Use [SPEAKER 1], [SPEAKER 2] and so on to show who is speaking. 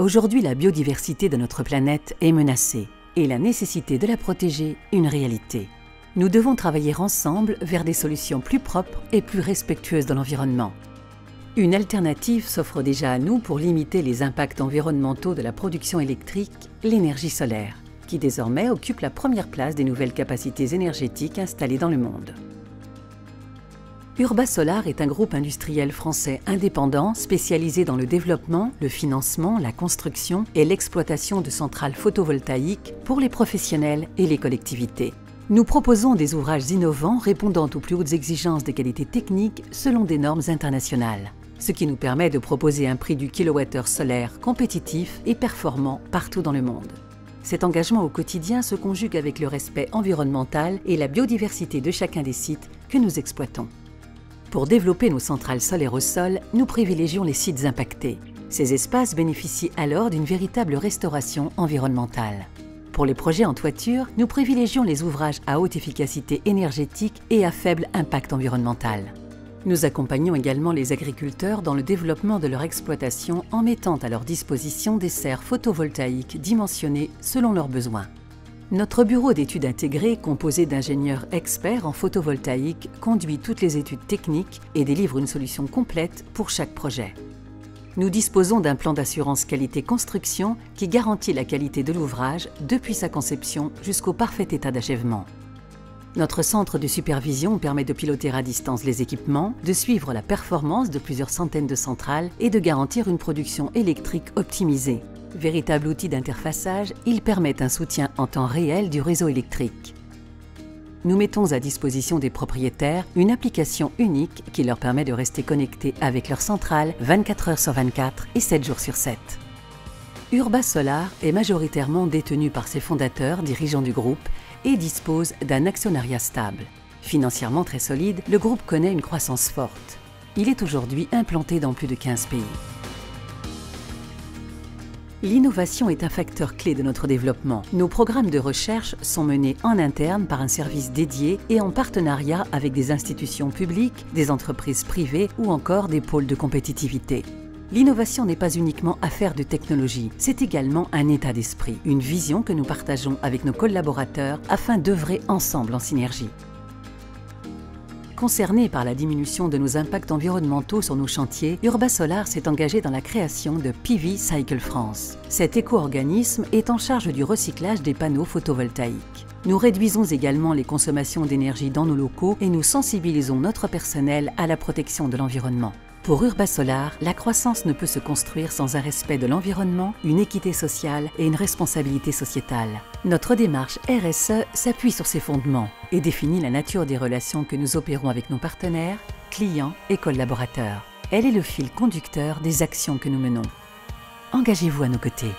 [SPEAKER 1] Aujourd'hui, la biodiversité de notre planète est menacée et la nécessité de la protéger une réalité. Nous devons travailler ensemble vers des solutions plus propres et plus respectueuses de l'environnement. Une alternative s'offre déjà à nous pour limiter les impacts environnementaux de la production électrique, l'énergie solaire, qui désormais occupe la première place des nouvelles capacités énergétiques installées dans le monde. Urbasolar est un groupe industriel français indépendant spécialisé dans le développement, le financement, la construction et l'exploitation de centrales photovoltaïques pour les professionnels et les collectivités. Nous proposons des ouvrages innovants répondant aux plus hautes exigences de qualité technique selon des normes internationales, ce qui nous permet de proposer un prix du kilowattheure solaire compétitif et performant partout dans le monde. Cet engagement au quotidien se conjugue avec le respect environnemental et la biodiversité de chacun des sites que nous exploitons. Pour développer nos centrales solaires au sol, nous privilégions les sites impactés. Ces espaces bénéficient alors d'une véritable restauration environnementale. Pour les projets en toiture, nous privilégions les ouvrages à haute efficacité énergétique et à faible impact environnemental. Nous accompagnons également les agriculteurs dans le développement de leur exploitation en mettant à leur disposition des serres photovoltaïques dimensionnées selon leurs besoins. Notre bureau d'études intégrées, composé d'ingénieurs experts en photovoltaïque, conduit toutes les études techniques et délivre une solution complète pour chaque projet. Nous disposons d'un plan d'assurance qualité construction qui garantit la qualité de l'ouvrage depuis sa conception jusqu'au parfait état d'achèvement. Notre centre de supervision permet de piloter à distance les équipements, de suivre la performance de plusieurs centaines de centrales et de garantir une production électrique optimisée. Véritable outil d'interfaçage, il permet un soutien en temps réel du réseau électrique. Nous mettons à disposition des propriétaires une application unique qui leur permet de rester connectés avec leur centrale 24 heures sur 24 et 7 jours sur 7. Urbasolar est majoritairement détenu par ses fondateurs, dirigeants du groupe, et dispose d'un actionnariat stable. Financièrement très solide, le groupe connaît une croissance forte. Il est aujourd'hui implanté dans plus de 15 pays. L'innovation est un facteur clé de notre développement. Nos programmes de recherche sont menés en interne par un service dédié et en partenariat avec des institutions publiques, des entreprises privées ou encore des pôles de compétitivité. L'innovation n'est pas uniquement affaire de technologie, c'est également un état d'esprit, une vision que nous partageons avec nos collaborateurs afin d'œuvrer ensemble en synergie. Concerné par la diminution de nos impacts environnementaux sur nos chantiers, Urbasolar s'est engagé dans la création de PV Cycle France. Cet éco-organisme est en charge du recyclage des panneaux photovoltaïques. Nous réduisons également les consommations d'énergie dans nos locaux et nous sensibilisons notre personnel à la protection de l'environnement. Pour Urbasolar, la croissance ne peut se construire sans un respect de l'environnement, une équité sociale et une responsabilité sociétale. Notre démarche RSE s'appuie sur ces fondements et définit la nature des relations que nous opérons avec nos partenaires, clients et collaborateurs. Elle est le fil conducteur des actions que nous menons. Engagez-vous à nos côtés.